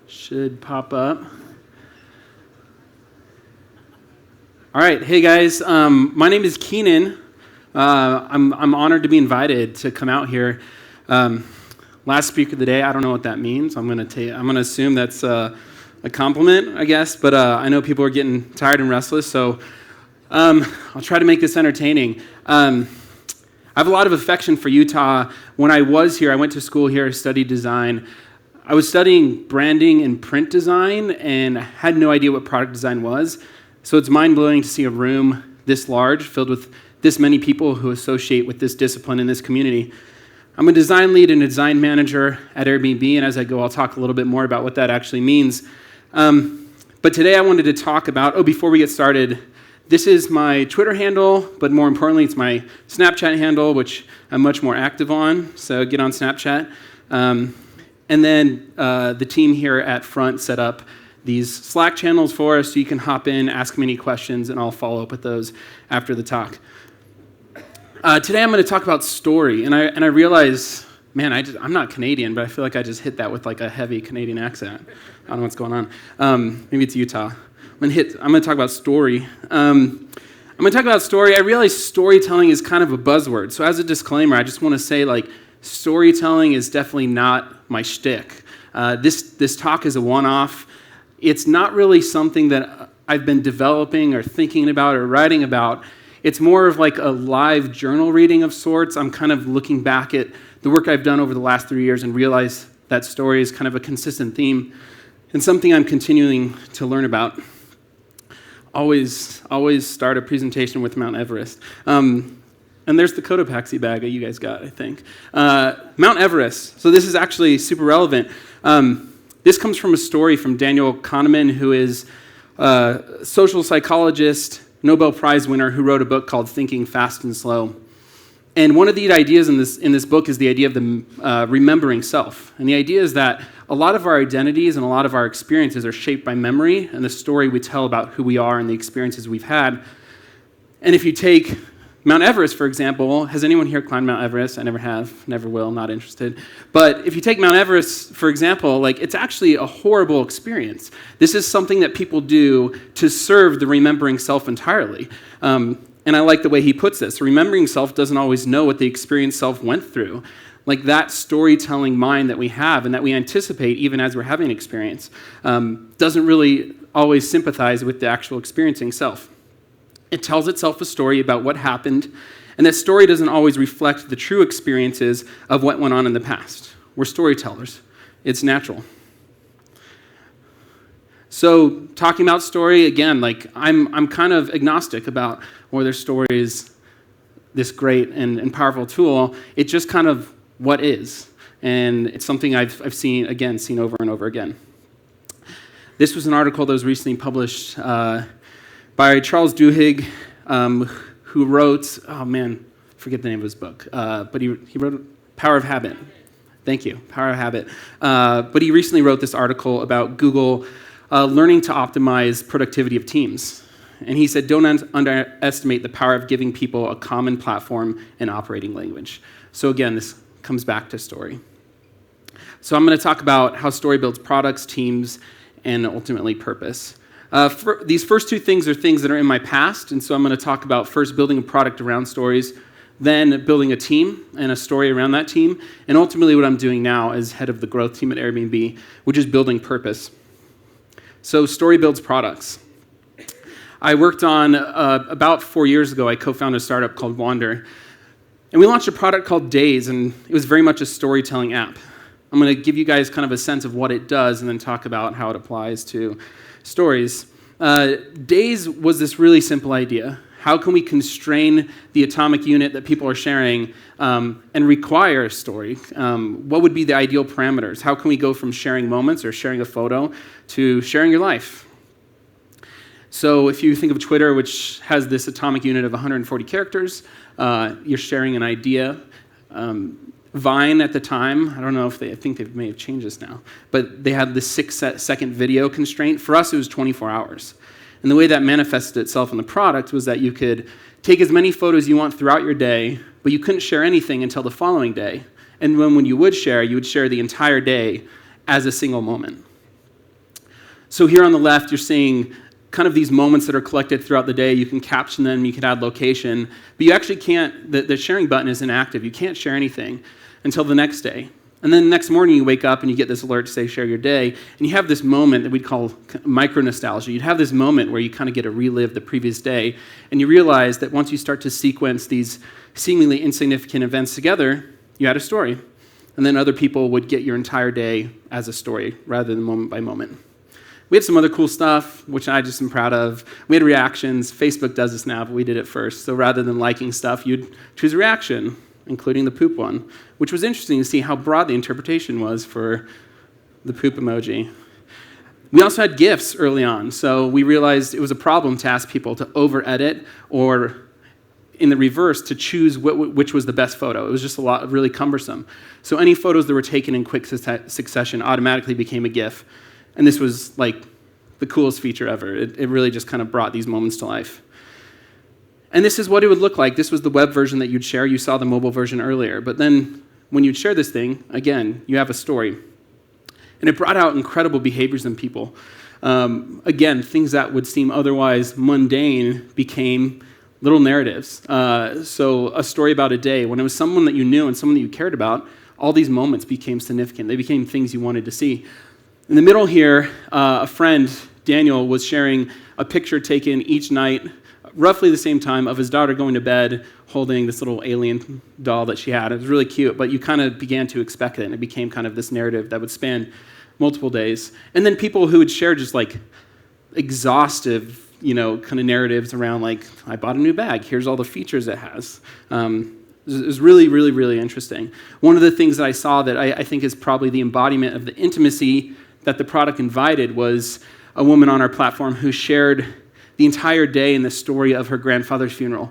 Should pop up. All right, hey guys, my name is Keenan. I'm honored to be invited to come out here. Last speaker of the day, I don't know what that means. I'm gonna assume that's a compliment, I guess. But I know people are getting tired and restless, so I'll try to make this entertaining. I have a lot of affection for Utah. When I was here, I went to school here, studied design. I was studying branding and print design and had no idea what product design was. So it's mind-blowing to see a room this large filled with this many people who associate with this discipline in this community. I'm a design lead and a design manager at Airbnb, and as I go, I'll talk a little bit more about what that actually means. But today I wanted to talk about, before we get started, this is my Twitter handle, but more importantly, it's my Snapchat handle, which I'm much more active on, so get on Snapchat. And then the team here at Front set up these Slack channels for us so you can hop in, ask me any questions, and I'll follow up with those after the talk. Today I'm going to talk about story, and I realize, man, I'm not Canadian, but I feel like I just hit that with like a heavy Canadian accent. I don't know what's going on. Maybe it's Utah. I'm going to talk about story. I'm going to talk about story. I realize storytelling is kind of a buzzword, so as a disclaimer, I just want to say like storytelling is definitely not my shtick. This talk is a one-off. It's not really something that I've been developing or thinking about or writing about. It's more of like a live journal reading of sorts. I'm kind of looking back at the work I've done over the last 3 years and realize that story is kind of a consistent theme and something I'm continuing to learn about. Always start a presentation with Mount Everest. And there's the Cotopaxi bag that you guys got, I think. Mount Everest. So this is actually super relevant. This comes from a story from Daniel Kahneman, who is a social psychologist, Nobel Prize winner, who wrote a book called Thinking Fast and Slow. And one of the ideas in this book is the idea of the remembering self. And the idea is that a lot of our identities and a lot of our experiences are shaped by memory and the story we tell about who we are and the experiences we've had. And if you take Mount Everest, for example, has anyone here climbed Mount Everest? I never have, never will, not interested. But if you take Mount Everest, for example, like it's actually a horrible experience. This is something that people do to serve the remembering self entirely. And I like the way he puts this. Remembering self doesn't always know what the experienced self went through. Like that storytelling mind that we have and that we anticipate even as we're having an experience doesn't really always sympathize with the actual experiencing self. It tells itself a story about what happened, and that story doesn't always reflect the true experiences of what went on in the past. We're storytellers. It's natural. So talking about story, again, like I'm kind of agnostic about whether story is this great and powerful tool. It's just kind of what is, and it's something I've seen over and over again. This was an article that was recently published by Charles Duhigg, who wrote, forget the name of his book, but he wrote Power of Habit. Thank you, Power of Habit. But he recently wrote this article about Google learning to optimize productivity of teams. And he said, don't underestimate the power of giving people a common platform and operating language. So again, this comes back to story. So I'm going to talk about how story builds products, teams, and ultimately purpose. These first two things are things that are in my past, and so I'm going to talk about first building a product around stories, then building a team and a story around that team, and ultimately what I'm doing now as head of the growth team at Airbnb, which is building purpose. So story builds products. I worked on, about 4 years ago, I co-founded a startup called Wander, and we launched a product called Days, and it was very much a storytelling app. I'm going to give you guys kind of a sense of what it does and then talk about how it applies to stories. Days was this really simple idea. How can we constrain the atomic unit that people are sharing and require a story? What would be the ideal parameters? How can we go from sharing moments or sharing a photo to sharing your life? So if you think of Twitter, which has this atomic unit of 140 characters, you're sharing an idea. Vine at the time, I don't know if I think they may have changed this now, but they had this 6-second video constraint. For us, it was 24 hours. And the way that manifested itself in the product was that you could take as many photos you want throughout your day, but you couldn't share anything until the following day. And when you would share the entire day as a single moment. So here on the left, you're seeing kind of these moments that are collected throughout the day. You can caption them, you can add location, but you actually can't, the sharing button is inactive. You can't share anything until the next day. And then the next morning you wake up and you get this alert to say share your day, and you have this moment that we'd call micro-nostalgia. You'd have this moment where you kind of get to relive the previous day, and you realize that once you start to sequence these seemingly insignificant events together, you had a story. And then other people would get your entire day as a story rather than moment by moment. We had some other cool stuff, which I just am proud of. We had reactions. Facebook does this now, but we did it first. So rather than liking stuff, you'd choose a reaction, including the poop one, which was interesting to see how broad the interpretation was for the poop emoji. We also had GIFs early on, so we realized it was a problem to ask people to over-edit or, in the reverse, to choose which was the best photo. It was just really cumbersome. So any photos that were taken in quick succession automatically became a GIF. And this was like the coolest feature ever. It really just kind of brought these moments to life. And this is what it would look like. This was the web version that you'd share. You saw the mobile version earlier. But then when you'd share this thing, again, you have a story. And it brought out incredible behaviors in people. Again, things that would seem otherwise mundane became little narratives. So a story about a day, when it was someone that you knew and someone that you cared about, all these moments became significant. They became things you wanted to see. In the middle here, a friend, Daniel, was sharing a picture taken each night, roughly the same time, of his daughter going to bed holding this little alien doll that she had. It was really cute, but you kind of began to expect it, and it became kind of this narrative that would span multiple days. And then people who would share just like exhaustive, kind of narratives around like, I bought a new bag, here's all the features it has. It was really, really, really interesting. One of the things that I saw that I think is probably the embodiment of the intimacy that the product invited was a woman on our platform who shared the entire day in the story of her grandfather's funeral.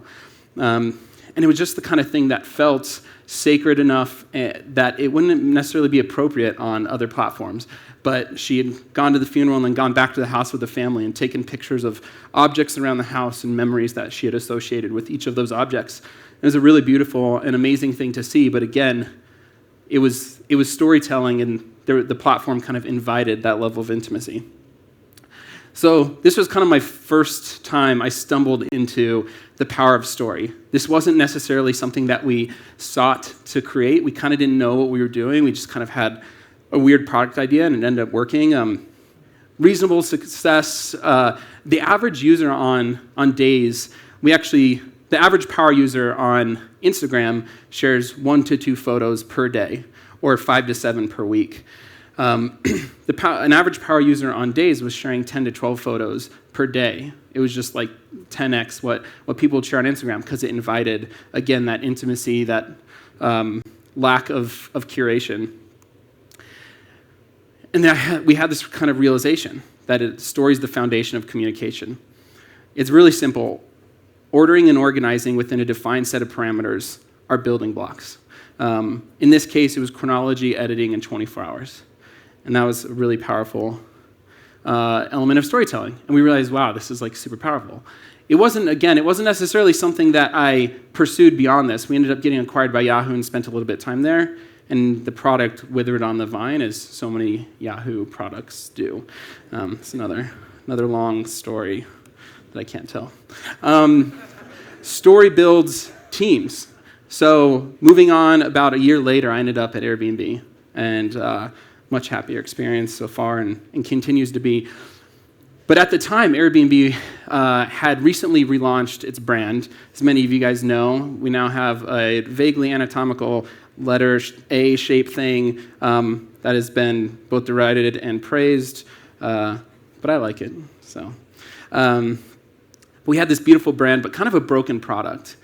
And it was just the kind of thing that felt sacred enough that it wouldn't necessarily be appropriate on other platforms. But she had gone to the funeral and then gone back to the house with the family and taken pictures of objects around the house and memories that she had associated with each of those objects. It was a really beautiful and amazing thing to see, but again, it was storytelling, and the platform kind of invited that level of intimacy. So this was kind of my first time I stumbled into the power of story. This wasn't necessarily something that we sought to create. We kind of didn't know what we were doing. We just kind of had a weird product idea, and it ended up working. Reasonable success. The average user on Days, the average power user on Instagram shares 1 to 2 photos per day, or 5 to 7 per week. An average power user on Days was sharing 10 to 12 photos per day. It was just like 10x what people would share on Instagram, because it invited, again, that intimacy, that lack of curation. And we had this kind of realization that story is the foundation of communication. It's really simple. Ordering and organizing within a defined set of parameters are building blocks. In this case, it was chronology, editing, and 24 hours. And that was a really powerful element of storytelling. And we realized, wow, this is like super powerful. It wasn't necessarily something that I pursued beyond this. We ended up getting acquired by Yahoo and spent a little bit of time there. And the product withered on the vine, as so many Yahoo products do. It's another long story that I can't tell. Story builds teams. So moving on, about a year later, I ended up at Airbnb, and much happier experience so far, and continues to be. But at the time, Airbnb had recently relaunched its brand. As many of you guys know, we now have a vaguely anatomical letter A-shaped thing that has been both derided and praised, but I like it. So we had this beautiful brand, but kind of a broken product.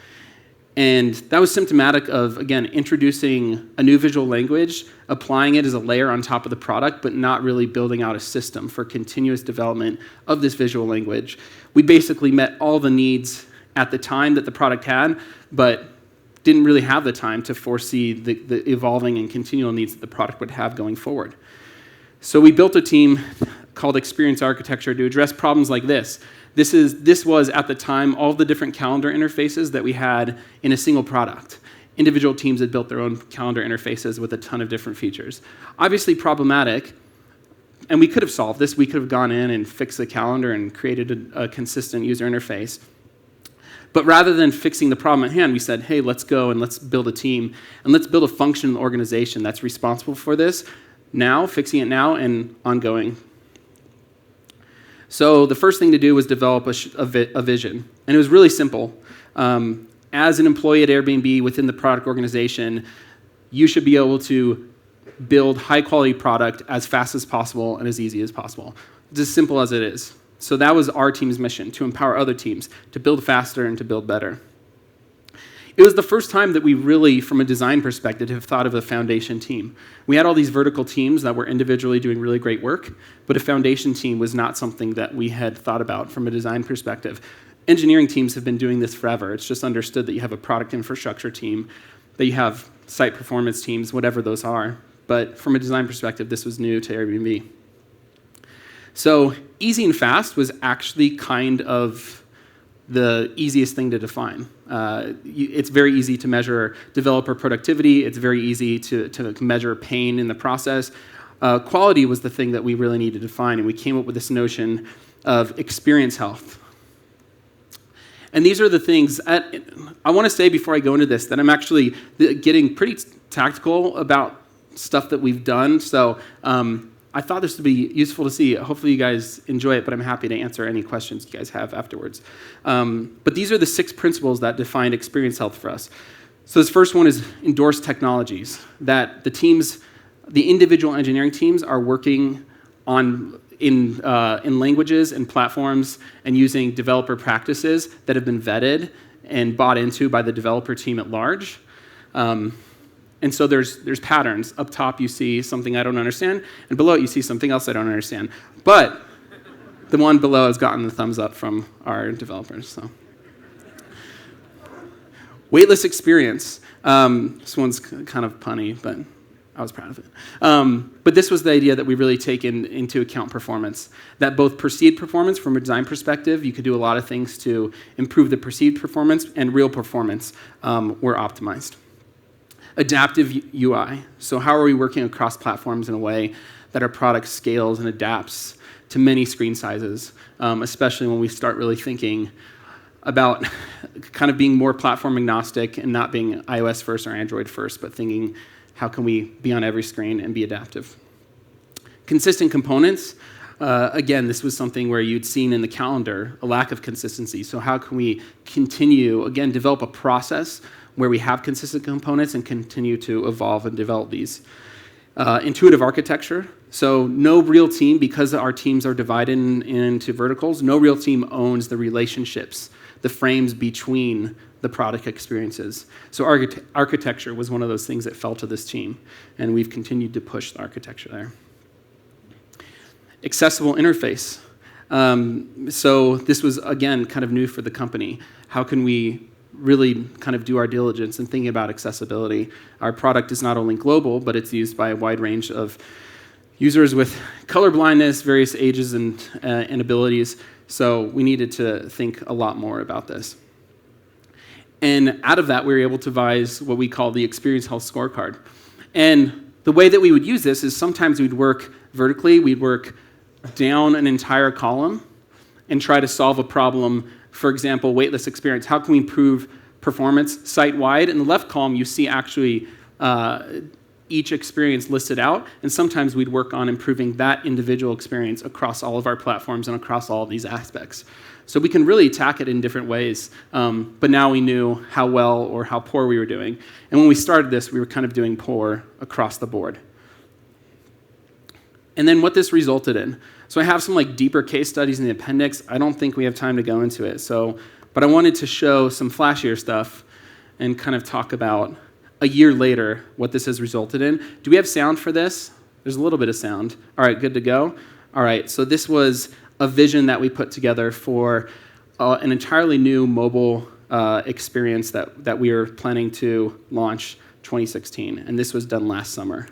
And that was symptomatic of, again, introducing a new visual language, applying it as a layer on top of the product, but not really building out a system for continuous development of this visual language. We basically met all the needs at the time that the product had, but didn't really have the time to foresee the evolving and continual needs that the product would have going forward. So we built a team called Experience Architecture to address problems like this. This was, at the time, all the different calendar interfaces that we had in a single product. Individual teams had built their own calendar interfaces with a ton of different features. Obviously problematic, And we could have solved this. We could have gone in and fixed the calendar and created a consistent user interface. But rather than fixing the problem at hand, we said, hey, let's go and let's build a team, and let's build a functional organization that's responsible for this now, fixing it now, and ongoing. So the first thing to do was develop a vision. And it was really simple. As an employee at Airbnb within the product organization, you should be able to build high-quality product as fast as possible and as easy as possible. It's as simple as it is. So that was our team's mission, to empower other teams, to build faster and to build better. It was the first time that we really, from a design perspective, have thought of a foundation team. We had all these vertical teams that were individually doing really great work, but a foundation team was not something that we had thought about from a design perspective. Engineering teams have been doing this forever. It's just understood that you have a product infrastructure team, that you have site performance teams, whatever those are. But from a design perspective, this was new to Airbnb. So easy and fast was actually kind of the easiest thing to define. It's very easy to measure developer productivity. It's very easy to measure pain in the process. Quality was the thing that we really needed to define, and we came up with this notion of experience health. And these are the things, I want to say before I go into this, that I'm actually getting pretty tactical about stuff that we've done. So I thought this would be useful to see. Hopefully you guys enjoy it, but I'm happy to answer any questions you guys have afterwards. But these are the 6 principles that define experience health for us. So this first one is endorse technologies, that the individual engineering teams are working on in languages and platforms and using developer practices that have been vetted and bought into by the developer team at large. And so there's patterns. Up top, you see something I don't understand, and below it, you see something else I don't understand. But the one below has gotten the thumbs up from our developers. So, weightless experience. This one's kind of punny, but I was proud of it. But this was the idea that we really take into account performance, that both perceived performance from a design perspective, you could do a lot of things to improve the perceived performance, and real performance were optimized. Adaptive UI. So how are we working across platforms in a way that our product scales and adapts to many screen sizes, especially when we start really thinking about kind of being more platform agnostic and not being iOS first or Android first, but thinking how can we be on every screen and be adaptive. Consistent components. Again, this was something where you'd seen in the calendar a lack of consistency. So how can we continue, again, develop a process where we have consistent components and continue to evolve and develop these. Intuitive architecture. So no real team, because our teams are divided into verticals, no real team owns the relationships, the frames between the product experiences. So architecture was one of those things that fell to this team, and we've continued to push the architecture there. Accessible interface. So this was, again, kind of new for the company. How can we really kind of do our diligence in thinking about accessibility? Our product is not only global, but it's used by a wide range of users with color blindness, various ages and abilities. So we needed to think a lot more about this. And out of that, we were able to devise what we call the Experience Health Scorecard. And the way that we would use this is sometimes we'd work vertically, we'd work down an entire column and try to solve a problem. For example, weightless experience. How can we improve performance site-wide? In the left column, you see actually each experience listed out, and sometimes we'd work on improving that individual experience across all of our platforms and across all of these aspects. So we can really attack it in different ways, but now we knew how well or how poor we were doing. And when we started this, we were kind of doing poor across the board. And then what this resulted in. So I have some deeper case studies in the appendix. I don't think we have time to go into it. But I wanted to show some flashier stuff and kind of talk about a year later what this has resulted in. Do we have sound for this? There's a little bit of sound. All right, good to go. All right, so this was a vision that we put together for an entirely new mobile experience that we are planning to launch 2016, and this was done last summer.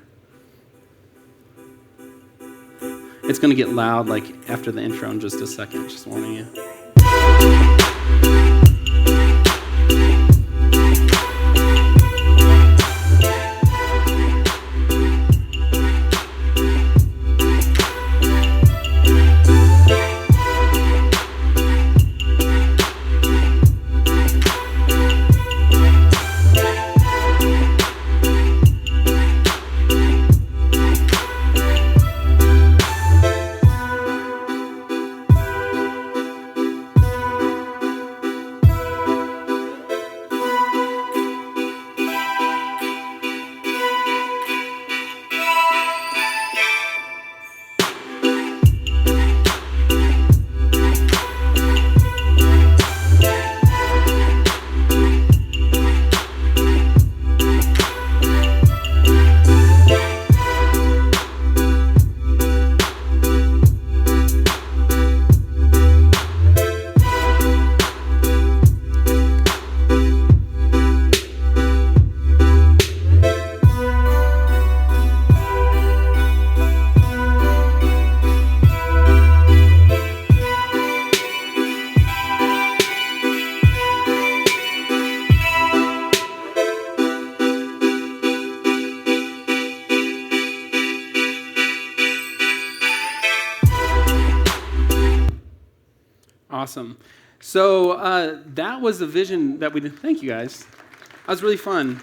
It's going to get loud after the intro in just a second, just warning you. Awesome. So that was the vision that we did. Thank you, guys. That was really fun.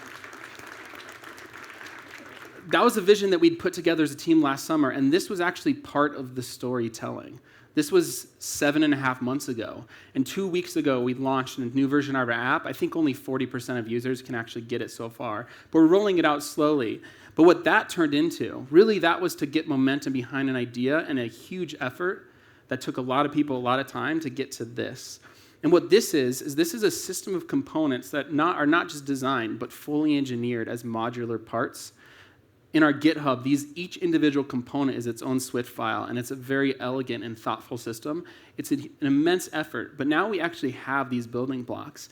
That was a vision that we'd put together as a team last summer, and this was actually part of the storytelling. This was 7.5 months ago, and 2 weeks ago, we launched a new version of our app. I think only 40% of users can actually get it so far, but we're rolling it out slowly. But what that turned into, really that was to get momentum behind an idea and a huge effort that took a lot of people a lot of time to get to this. And what this is a system of components that are not just designed, but fully engineered as modular parts. In our GitHub, each individual component is its own Swift file, and it's a very elegant and thoughtful system. It's an immense effort, but now we actually have these building blocks.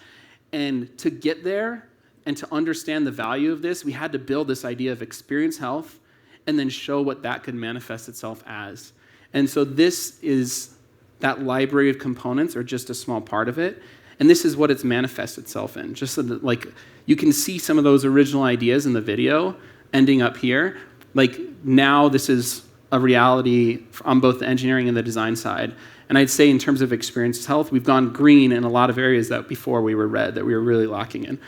And to get there and to understand the value of this, we had to build this idea of experience health and then show what that could manifest itself as. And so this is that library of components, or just a small part of it, and this is what it's manifests itself in. Just so that, you can see some of those original ideas in the video ending up here. Now this is a reality on both the engineering and the design side. And I'd say in terms of experience health, we've gone green in a lot of areas that before we were red, that we were really lacking in.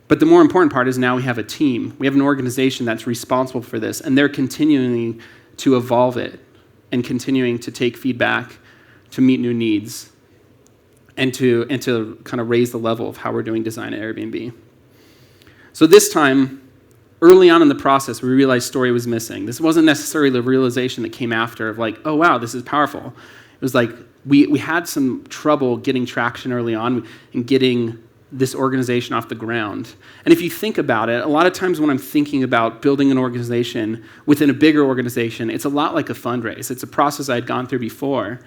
But the more important part is now we have a team. We have an organization that's responsible for this, and they're continuing to evolve it and continuing to take feedback to meet new needs and to kind of raise the level of how we're doing design at Airbnb. So this time, early on in the process, we realized story was missing. This wasn't necessarily the realization that came after of oh, wow, this is powerful. It was we had some trouble getting traction early on and getting this organization off the ground. And if you think about it, a lot of times when I'm thinking about building an organization within a bigger organization, it's a lot like a fundraise. It's a process I'd gone through before.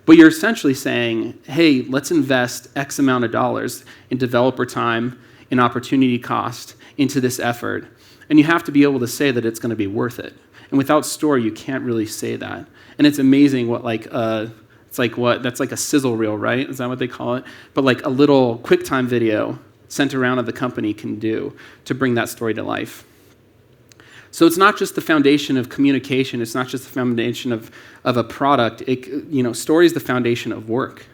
But you're essentially saying, hey, let's invest X amount of dollars in developer time, in opportunity cost, into this effort. And you have to be able to say that it's going to be worth it. And without story, you can't really say that. And it's amazing what that's like a sizzle reel, right? Is that what they call it? But a little QuickTime video sent around of the company can do to bring that story to life. So it's not just the foundation of communication. It's not just the foundation of a product. Story is the foundation of work.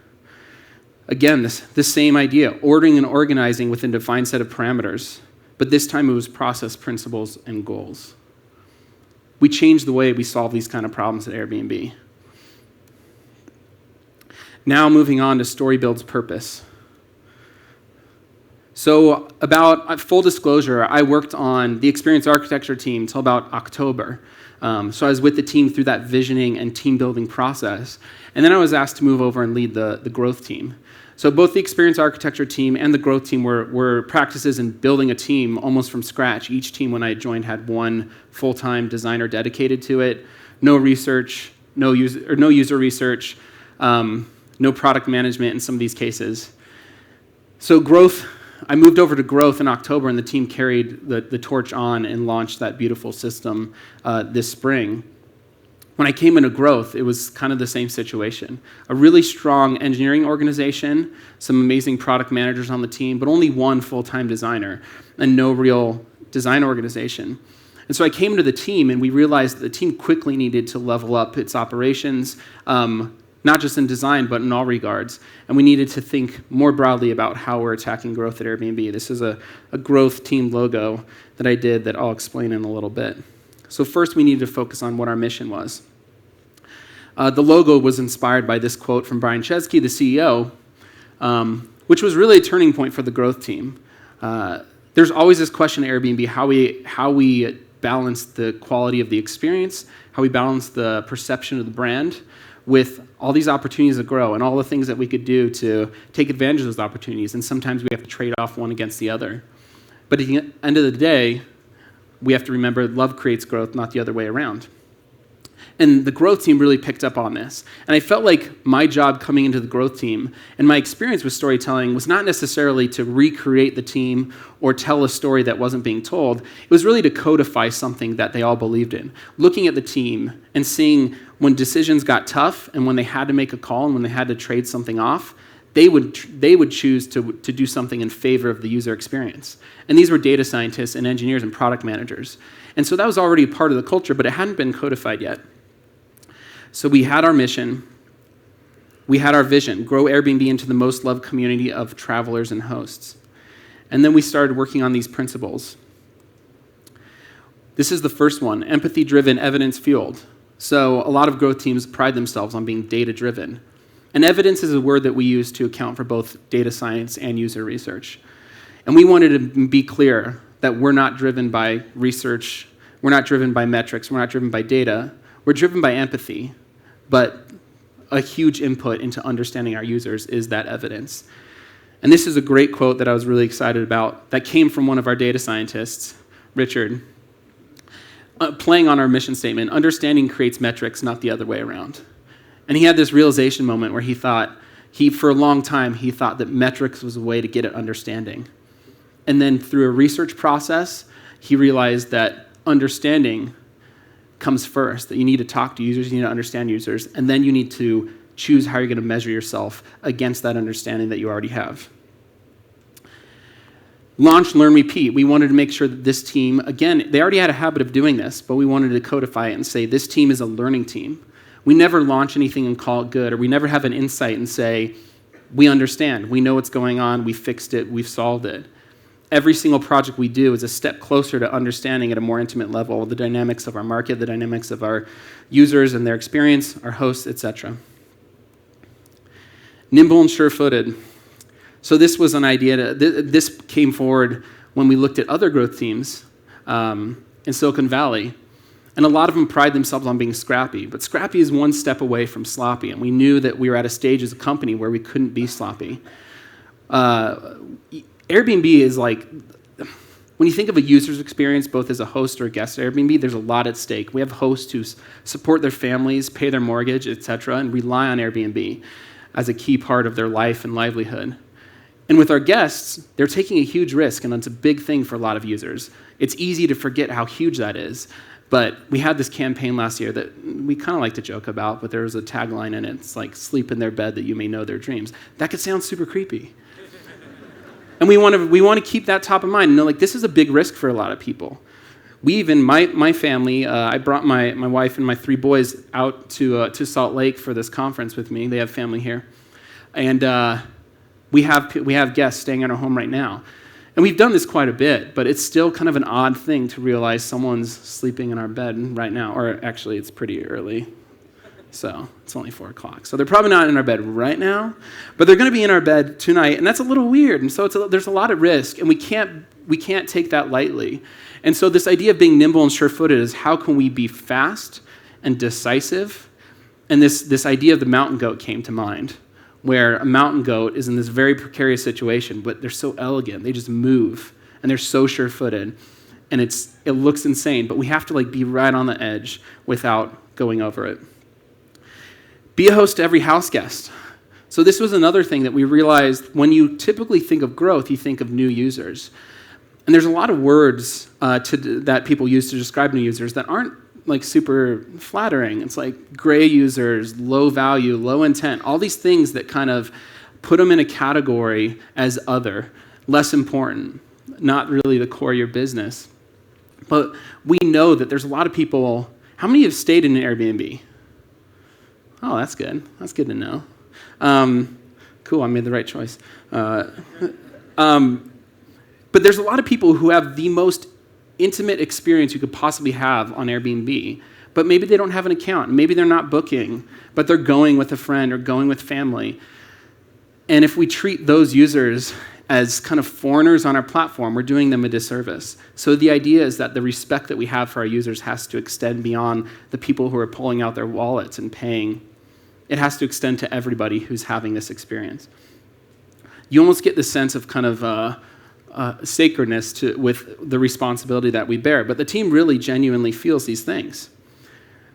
Again, this same idea, ordering and organizing within a defined set of parameters. But this time it was process, principles, and goals. We changed the way we solve these kind of problems at Airbnb. Now moving on to story builds purpose. So about full disclosure, I worked on the experience architecture team until about October. So I was with the team through that visioning and team building process. And then I was asked to move over and lead the growth team. So both the experience architecture team and the growth team were practices in building a team almost from scratch. Each team when I joined had one full-time designer dedicated to it. No research, no user research, no product management in some of these cases. So growth, I moved over to growth in October, and the team carried the torch on and launched that beautiful system this spring. When I came into growth, it was kind of the same situation. A really strong engineering organization, some amazing product managers on the team, but only one full-time designer and no real design organization. And so I came into the team, and we realized that the team quickly needed to level up its operations, not just in design, but in all regards. And we needed to think more broadly about how we're attacking growth at Airbnb. This is a growth team logo that I did that I'll explain in a little bit. So first, we needed to focus on what our mission was. The logo was inspired by this quote from Brian Chesky, the CEO, which was really a turning point for the growth team. There's always this question at Airbnb, how we balance the quality of the experience, how we balance the perception of the brand with all these opportunities to grow and all the things that we could do to take advantage of those opportunities. And sometimes we have to trade off one against the other. But at the end of the day, we have to remember love creates growth, not the other way around. And the growth team really picked up on this. And I felt like my job coming into the growth team and my experience with storytelling was not necessarily to recreate the team or tell a story that wasn't being told. It was really to codify something that they all believed in. Looking at the team and seeing when decisions got tough and when they had to make a call and when they had to trade something off, they would choose to do something in favor of the user experience. And these were data scientists and engineers and product managers. And so that was already part of the culture, but it hadn't been codified yet. So we had our mission. we had our vision, grow Airbnb into the most loved community of travelers and hosts. And then we started working on these principles. This is the first one, empathy-driven, evidence-fueled. So a lot of growth teams pride themselves on being data-driven. And evidence is a word that we use to account for both data science and user research. And we wanted to be clear that we're not driven by research, we're not driven by metrics, we're not driven by data, we're driven by empathy. But a huge input into understanding our users is that evidence. And this is a great quote that I was really excited about that came from one of our data scientists, Richard, playing on our mission statement, understanding creates metrics, not the other way around. And he had this realization moment where for a long time, he thought that metrics was a way to get at understanding. And then through a research process, he realized that understanding comes first, that you need to talk to users, you need to understand users, and then you need to choose how you're going to measure yourself against that understanding that you already have. Launch, learn, repeat. We wanted to make sure that this team, again, they already had a habit of doing this, but we wanted to codify it and say this team is a learning team. We never launch anything and call it good, or we never have an insight and say, we understand, we know what's going on, we fixed it, we've solved it. Every single project we do is a step closer to understanding at a more intimate level the dynamics of our market, the dynamics of our users and their experience, our hosts, etc. Nimble and sure-footed. So this was an idea, this came forward when we looked at other growth teams in Silicon Valley. And a lot of them pride themselves on being scrappy. But scrappy is one step away from sloppy. And we knew that we were at a stage as a company where we couldn't be sloppy. Airbnb is like, when you think of a user's experience, both as a host or a guest at Airbnb, there's a lot at stake. We have hosts who support their families, pay their mortgage, etc., and rely on Airbnb as a key part of their life and livelihood. And with our guests, they're taking a huge risk, and that's a big thing for a lot of users. It's easy to forget how huge that is. But we had this campaign last year that we kind of like to joke about, but there was a tagline in it. It's like, sleep in their bed that you may know their dreams. That could sound super creepy. And we want to keep that top of mind and know, like, this is a big risk for a lot of people. We even, my family, I brought my wife and my 3 boys out to Salt Lake for this conference with me. They have family here. And we have guests staying at our home right now. And we've done this quite a bit, but it's still kind of an odd thing to realize someone's sleeping in our bed right now. Or actually, it's pretty early. So it's only 4 o'clock. So they're probably not in our bed right now, but they're going to be in our bed tonight, and that's a little weird. And so there's a lot of risk, and we can't take that lightly. And so this idea of being nimble and sure-footed is how can we be fast and decisive? And this idea of the mountain goat came to mind, where a mountain goat is in this very precarious situation, but they're so elegant. They just move, and they're so sure-footed, and it looks insane, but we have to be right on the edge without going over it. Be a host to every house guest. So this was another thing that we realized when you typically think of growth, you think of new users. And there's a lot of words that people use to describe new users that aren't super flattering. It's like gray users, low value, low intent, all these things that kind of put them in a category as other, less important, not really the core of your business. But we know that there's a lot of people. How many have stayed in an Airbnb? Oh, that's good. That's good to know. Cool, I made the right choice. But there's a lot of people who have the most intimate experience you could possibly have on Airbnb, but maybe they don't have an account. Maybe they're not booking, but they're going with a friend or going with family. And if we treat those users as kind of foreigners on our platform, we're doing them a disservice. So the idea is that the respect that we have for our users has to extend beyond the people who are pulling out their wallets and paying. It has to extend to everybody who's having this experience. You almost get this sense of kind of sacredness with the responsibility that we bear, but the team really genuinely feels these things.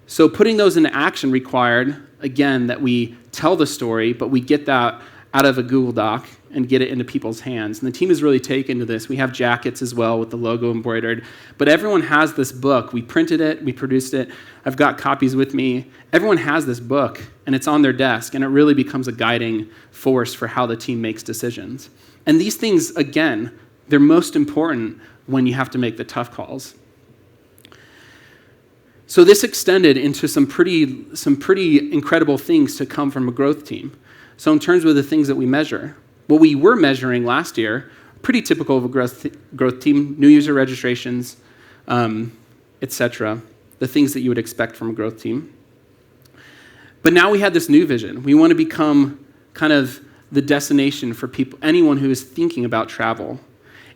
So putting those into action required, again, that we tell the story, but we get that out of a Google Doc and get it into people's hands. And the team is really taken to this. We have jackets as well with the logo embroidered, but everyone has this book. We printed it, we produced it. I've got copies with me. Everyone has this book, and it's on their desk, and it really becomes a guiding force for how the team makes decisions. And these things, again, they're most important when you have to make the tough calls. So this extended into some pretty incredible things to come from a growth team. So in terms of the things that we measure, what we were measuring last year, pretty typical of a growth team, new user registrations, etc., the things that you would expect from a growth team. But now we had this new vision. We want to become kind of the destination for people, anyone who is thinking about travel.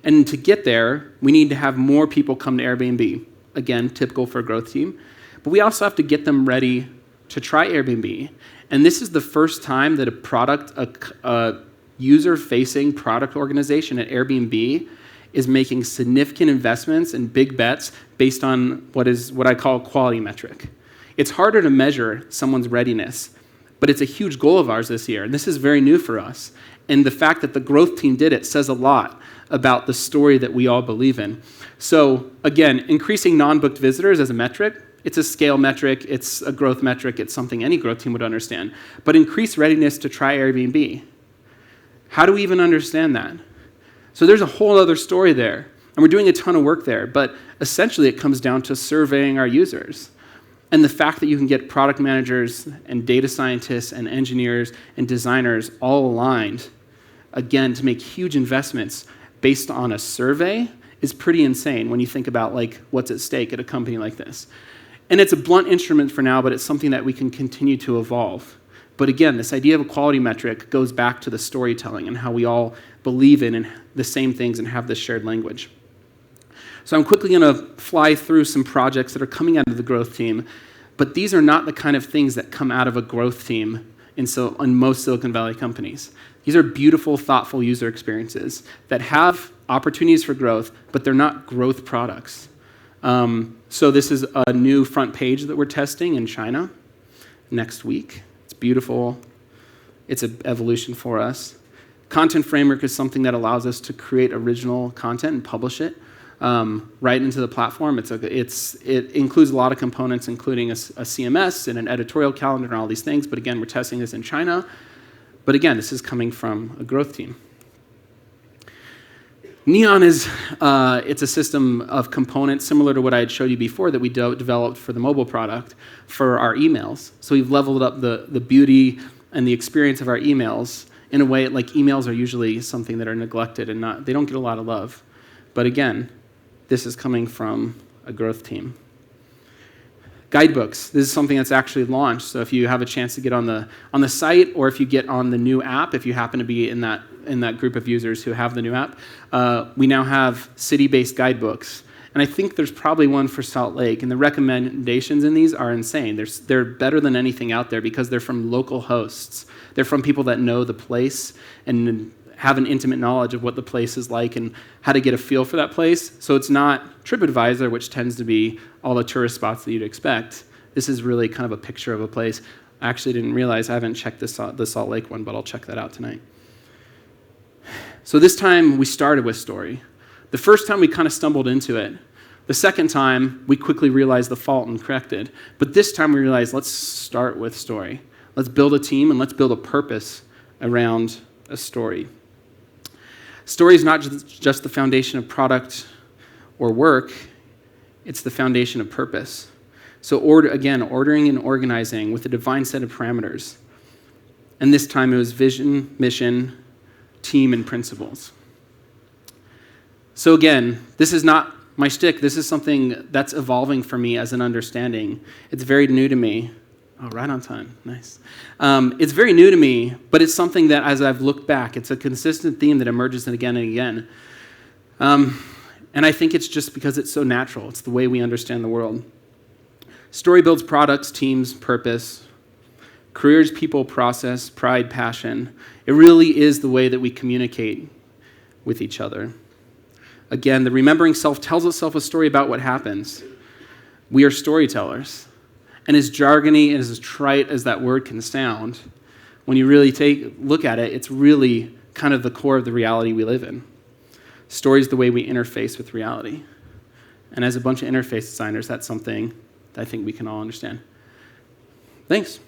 And to get there, we need to have more people come to Airbnb. Again, typical for a growth team. But we also have to get them ready to try Airbnb. And this is the first time that a user-facing product organization at Airbnb is making significant investments and big bets based on what I call a quality metric. It's harder to measure someone's readiness, but it's a huge goal of ours this year. And this is very new for us. And the fact that the growth team did it says a lot about the story that we all believe in. So again, increasing non-booked visitors as a metric, it's a scale metric, it's a growth metric, it's something any growth team would understand. But increased readiness to try Airbnb. How do we even understand that? So there's a whole other story there, and we're doing a ton of work there, but essentially it comes down to surveying our users. And the fact that you can get product managers and data scientists and engineers and designers all aligned, again, to make huge investments based on a survey is pretty insane when you think about like what's at stake at a company like this. And it's a blunt instrument for now, but it's something that we can continue to evolve. But again, this idea of a quality metric goes back to the storytelling and how we all believe in the same things and have this shared language. So I'm quickly going to fly through some projects that are coming out of the growth team, but these are not the kind of things that come out of a growth team in most Silicon Valley companies. These are beautiful, thoughtful user experiences that have opportunities for growth, but they're not growth products. So this is a new front page that we're testing in China next week. It's beautiful. It's an evolution for us. Content framework is something that allows us to create original content and publish it right into the platform. It includes a lot of components, including a CMS and an editorial calendar and all these things. But again, we're testing this in China. But again, this is coming from a growth team. Neon it's a system of components similar to what I had showed you before that we developed for the mobile product for our emails. So we've leveled up the beauty and the experience of our emails in a way like emails are usually something that are neglected and they don't get a lot of love. But again, this is coming from a growth team. Guidebooks. This is something that's actually launched. So if you have a chance to get on the site, or if you get on the new app, if you happen to be in that group of users who have the new app, we now have city-based guidebooks. And I think there's probably one for Salt Lake, and the recommendations in these are insane. They're better than anything out there because they're from local hosts. They're from people that know the place and have an intimate knowledge of what the place is like and how to get a feel for that place. So it's not TripAdvisor, which tends to be all the tourist spots that you'd expect. This is really kind of a picture of a place. I actually didn't realize, I haven't checked the Salt Lake one, but I'll check that out tonight. So this time we started with story. The first time we kind of stumbled into it. The second time we quickly realized the fault and corrected. But this time we realized, let's start with story. Let's build a team and let's build a purpose around a story. Story is not just the foundation of product or work, it's the foundation of purpose. So ordering and organizing with a defined set of parameters. And this time it was vision, mission, team, and principles. So again, this is not my shtick. This is something that's evolving for me as an understanding. It's very new to me. Oh, right on time. Nice. It's very new to me, but it's something that as I've looked back, it's a consistent theme that emerges again and again. And I think it's just because it's so natural. It's the way we understand the world. Story builds products, teams, purpose, careers, people, process, pride, passion. It really is the way that we communicate with each other. Again, the remembering self tells itself a story about what happens. We are storytellers. And as jargony and as trite as that word can sound, when you really look at it, it's really kind of the core of the reality we live in. Story is the way we interface with reality. And as a bunch of interface designers, that's something that I think we can all understand. Thanks.